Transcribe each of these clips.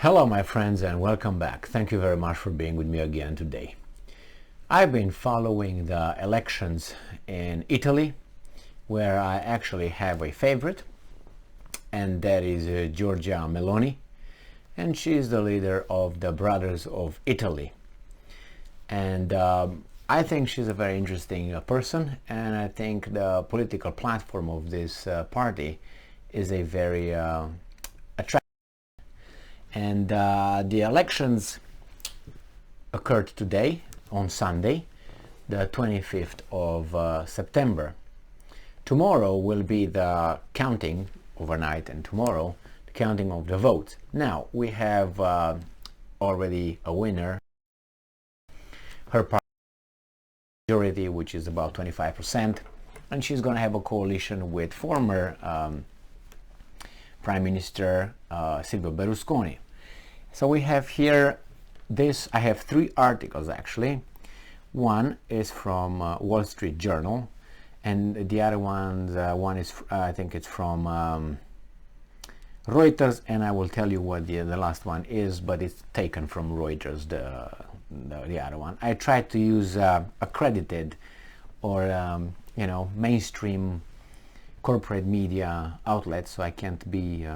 Hello my friends and welcome back. Thank you very much for being with me again today. I've been following the elections in Italy, where I actually have a favorite, and that is Georgia Meloni, and she's the leader of the Brothers of Italy. And I think she's a very interesting person, and I think the political platform of this party is a very attractive. And the elections occurred today on Sunday, the 25th of September. Tomorrow will be the counting overnight, and tomorrow the counting of the votes. Now we have already a winner. Her party majority, which is about 25%, and she's going to have a coalition with former Prime Minister Silvio Berlusconi. So we have here this. I have three articles actually. One is from Wall Street Journal, and the other one is I think it's from Reuters, and I will tell you what the last one is, but it's taken from Reuters, the other one. I tried to use accredited or mainstream corporate media outlets, so I can't be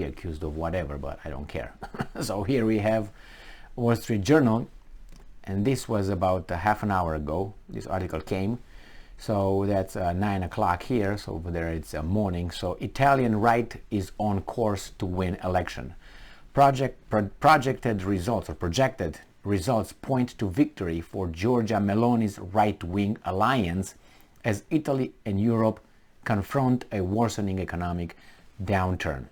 accused of whatever, but I don't care. So here we have Wall Street Journal, and this was about half an hour ago. This article came, so that's 9 o'clock here, so over there it's morning. So Italian right is on course to win election. Projected results point to victory for Georgia Meloni's right-wing alliance as Italy and Europe confront a worsening economic downturn.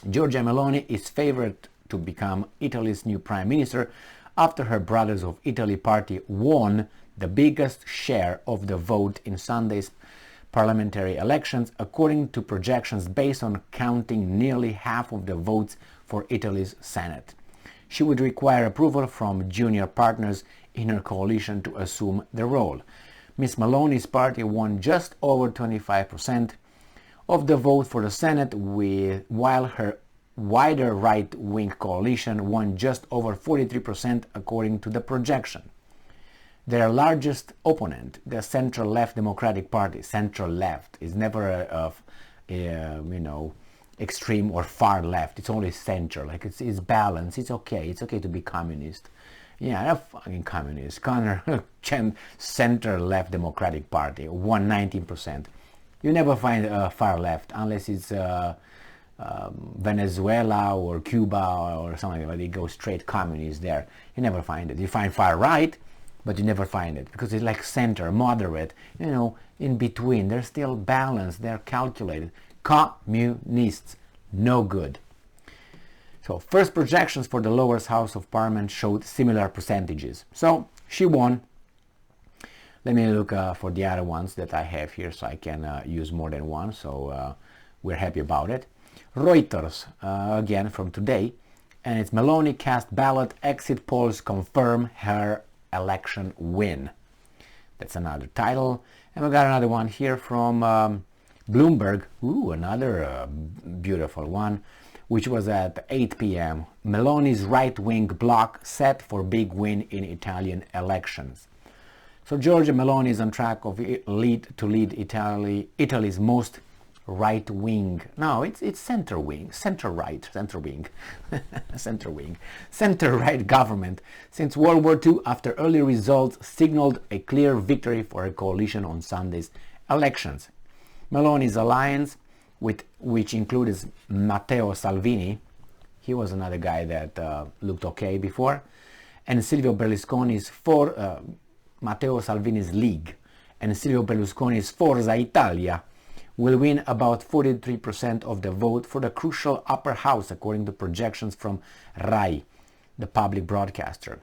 Georgia Meloni is favored to become Italy's new prime minister after her Brothers of Italy party won the biggest share of the vote in Sunday's parliamentary elections, according to projections based on counting nearly half of the votes for Italy's Senate. She would require approval from junior partners in her coalition to assume the role. Ms. Meloni's party won just over 25% of the vote for the Senate, while her wider right-wing coalition won just over 43% according to the projection. Their largest opponent, the central-left Democratic Party, central-left is never extreme or far left. It's always center. Like it's balanced. It's okay to be communist. Yeah, they're fucking communist. Center-left Democratic Party won 19%. You never find a far left unless it's Venezuela or Cuba or something like that. They go straight communist there. You never find it. You find far right, but you never find it because it's like center, moderate, in between. They're still balanced. They're calculated. Communists, no good. So first projections for the lower house of parliament showed similar percentages. So she won. Let me look for the other ones that I have here, so I can use more than one. So we're happy about it. Reuters, again from today, and it's Meloni cast ballot, exit polls confirm her election win. That's another title. And we got another one here from Bloomberg. Ooh, another beautiful one, which was at 8 p.m. Meloni's right-wing bloc set for big win in Italian elections. So Georgia Meloni is on track to lead Italy's most right-wing. No, it's center-wing, center-right, center-wing, center-wing, center-right government since World War II, after early results signaled a clear victory for her coalition on Sunday's elections. Meloni's alliance, which includes Matteo Salvini, he was another guy that looked okay before, and Silvio Berlusconi's Matteo Salvini's League and Silvio Berlusconi's Forza Italia, will win about 43% of the vote for the crucial upper house, according to projections from RAI, the public broadcaster.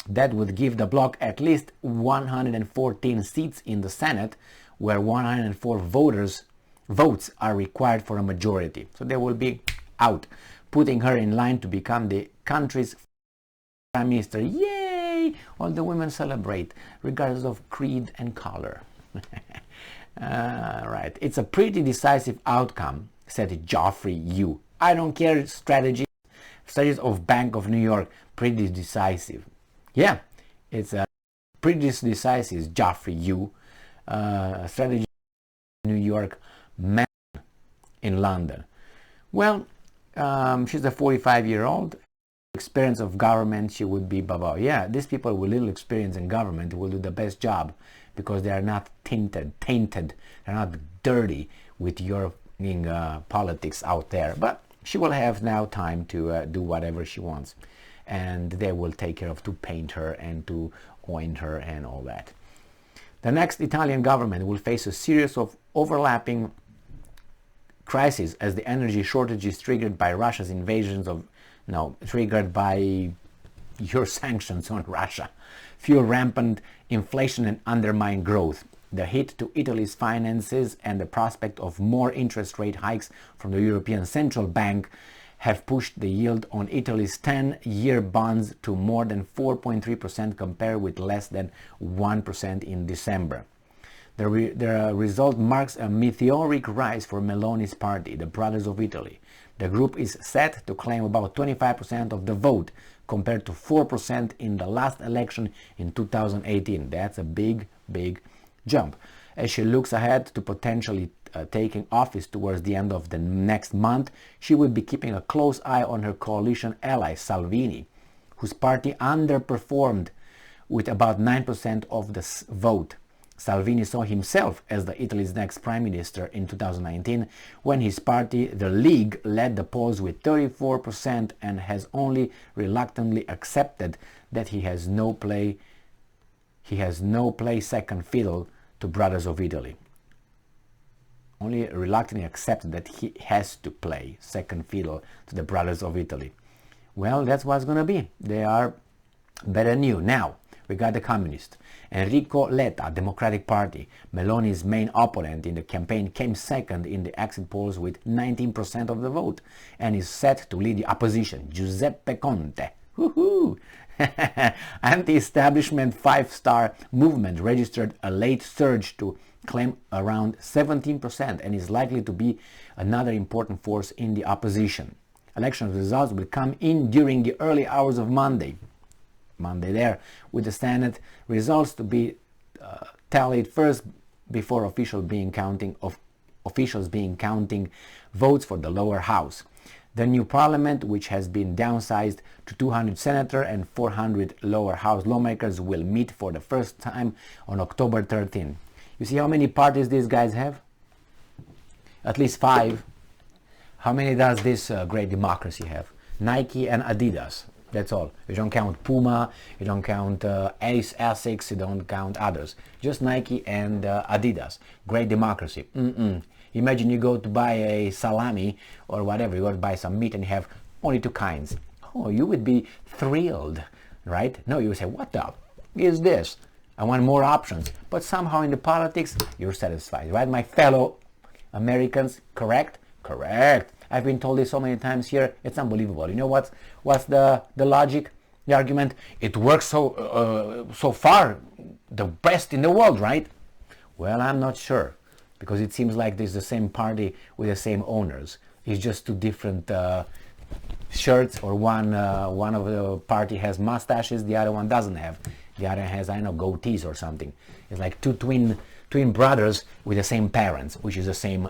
That would give the bloc at least 114 seats in the Senate, where 104 votes are required for a majority. So they will be out, putting her in line to become the country's prime minister. Yay! All the women celebrate, regardless of creed and color. Right. It's a pretty decisive outcome, said Geoffrey Yu. I don't care strategy. Strategist of Bank of New York, pretty decisive. Yeah, it's pretty decisive. Geoffrey Yu, strategist of New York, man in London. Well, she's a 45-year-old. Experience of government, she would be blah blah. Yeah, these people with little experience in government will do the best job because they are not tainted. They're not dirty with your politics out there. But she will have now time to do whatever she wants, and they will take care of to paint her and to oint her and all that. The next Italian government will face a series of overlapping crises as the energy shortage is triggered by Russia's invasions of triggered by your sanctions on Russia, fuel rampant inflation and undermine growth. The hit to Italy's finances and the prospect of more interest rate hikes from the European Central Bank have pushed the yield on Italy's 10-year bonds to more than 4.3% compared with less than 1% in December. The result marks a meteoric rise for Meloni's party, the Brothers of Italy. The group is set to claim about 25% of the vote, compared to 4% in the last election in 2018. That's a big jump. As she looks ahead to potentially taking office towards the end of the next month, she will be keeping a close eye on her coalition ally, Salvini, whose party underperformed with about 9% of the vote. Salvini saw himself as Italy's next prime minister in 2019 when his party, the League, led the polls with 34% and has only reluctantly accepted that he has no play second fiddle to Brothers of Italy. Only reluctantly accepted that he has to play second fiddle to the Brothers of Italy. Well, that's what's going to be. They are better new. Now, we got the communist. Enrico Letta, Democratic Party, Meloni's main opponent in the campaign, came second in the exit polls with 19% of the vote and is set to lead the opposition. Giuseppe Conte. Woohoo! Anti-establishment five-star movement registered a late surge to claim around 17% and is likely to be another important force in the opposition. Election results will come in during the early hours of Monday there, with the Senate results to be tallied first before officials being counting votes for the lower house. The new parliament, which has been downsized to 200 senators and 400 lower house lawmakers, will meet for the first time on October 13. You see how many parties these guys have? At least 5. How many does this great democracy have? Nike and Adidas. That's all. You don't count Puma, you don't count Asics, you don't count others. Just Nike and Adidas. Great democracy. Imagine you go to buy a salami or whatever, you go to buy some meat and you have only 2 kinds. Oh, you would be thrilled, right? No, you would say, what the is this? I want more options. But somehow in the politics, you're satisfied, right? My fellow Americans, correct? Correct. I've been told this so many times here, it's unbelievable. You know what's the logic, the argument? It works so far, the best in the world, right? Well, I'm not sure, because it seems like there's the same party with the same owners. It's just 2 different shirts, or one of the party has mustaches, the other one doesn't have. The other has, I don't know, goatees or something. It's like 2 twin brothers with the same parents, which is the same.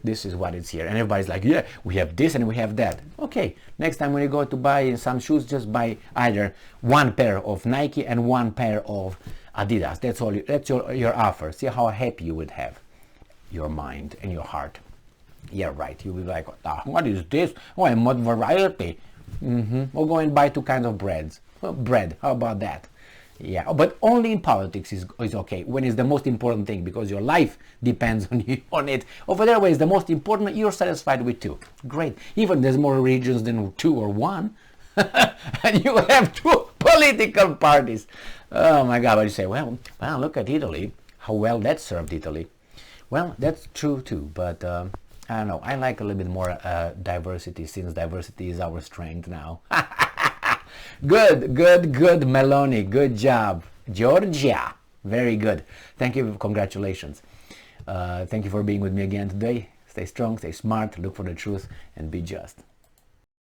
This is what it's here, and everybody's like, yeah, we have this and we have that. Okay, next time when you go to buy some shoes, just buy either 1 pair of Nike and 1 pair of Adidas. That's all. That's your offer. See how happy you would have your mind and your heart. Yeah, right. You'll be like, what is this? Oh, I'm not variety. We'll go and buy 2 kinds of breads. Well, bread. How about that? Yeah, but only in politics is okay, when it's the most important thing, because your life depends on it. Over there, where it's the most important, you're satisfied with 2. Great. Even there's more religions than 2 or 1. And you have 2 political parties. Oh my God, but you say, well, look at Italy, how well that served Italy. Well, that's true too, but I don't know, I like a little bit more diversity, since diversity is our strength now. Good, Meloni. Good job. Georgia. Very good. Thank you. Congratulations. Thank you for being with me again today. Stay strong, stay smart, look for the truth, and be just.